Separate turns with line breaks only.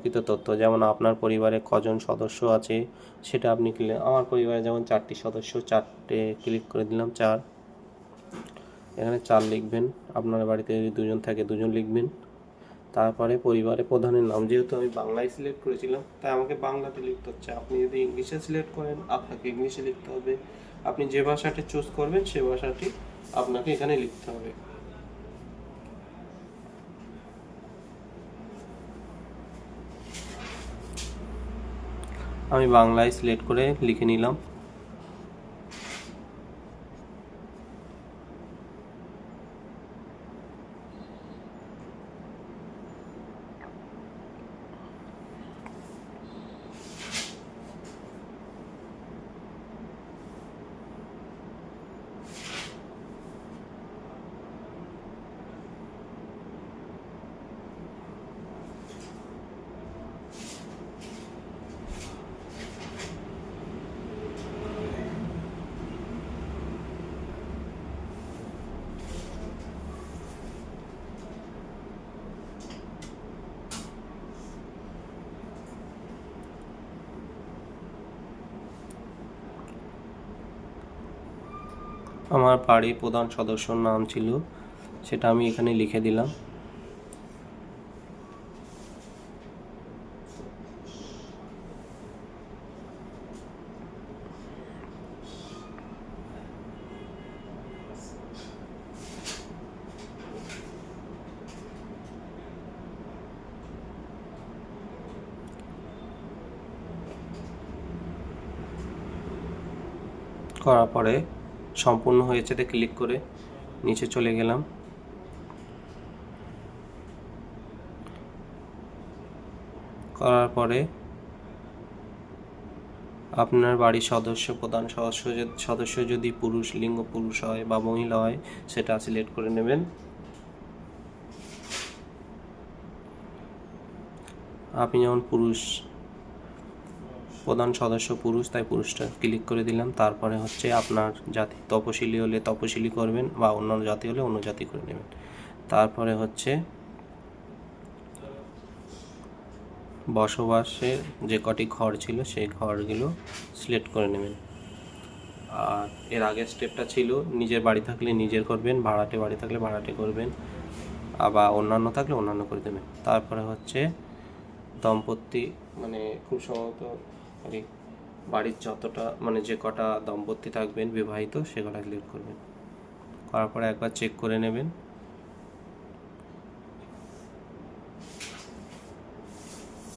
সম্পর্কিত তথ্য, যেমন আপনার পরিবারে কজন সদস্য আছে সেটা আপনি আমার পরিবারে যেমন 4টি সদস্য, 4টে ক্লিক করে দিলাম 4। এখানে 4 লিখবেন। আপনার বাড়িতে যদি 2জন থাকে 2জন লিখবেন। তারপরে পরিবারের প্রধানের নাম, যেহেতু আমি বাংলায় সিলেক্ট করেছিলাম তাই আমাকে বাংলাতে লিখতে হচ্ছে। আপনি যদি ইংলিশে সিলেক্ট করেন আপনাকে ইংলিশে লিখতে হবে। আপনি যে ভাষাটি চুজ করবেন সে ভাষাটি আপনাকে এখানে লিখতে হবে। আমি বাংলায় সিলেক্ট করে লিখে নিলাম। আমার বাড়ির প্রধান সদস্যর নাম ছিল, সেটা আমি এখানে লিখে দিলাম। করার পরে সম্পূর্ণ হয়েছেতে ক্লিক করে নিচে চলে গেলাম। করার পরে আপনার বাড়ির প্রধান সদস্য যদি লিঙ্গ পুরুষ হয় বা মহিলা হয় সেটা সিলেক্ট করে নেবেন। আপনি যেমন প্রধান সদস্য পুরুষ, তাই পুরুষটা ক্লিক করে দিলাম। তারপরে হচ্ছে আপনার জাতি তপশিলি হলে তপশিলি করবেন বা অন্য জাতি হলে অন্য জাতি করে নেবেন। তারপরে হচ্ছে বসবাসের যে কটি ঘর ছিল সেই ঘরগুলো সিলেক্ট করে নেবেন। আর এর আগের স্টেপটা ছিল নিজের বাড়ি থাকলে নিজের করবেন, ভাড়াটে বাড়ি থাকলে ভাড়াটে করবেন, আবার অন্যান্য থাকলে অন্যান্য করে দেবেন। তারপরে হচ্ছে দম্পতি, মানে খুব সম্ভবত বাড়ির যতটা যে কটা দম্পতি থাকবেন বিবাহিত সে কটা ক্লিক করবেন। করার পরে একবার চেক করে নেবেন।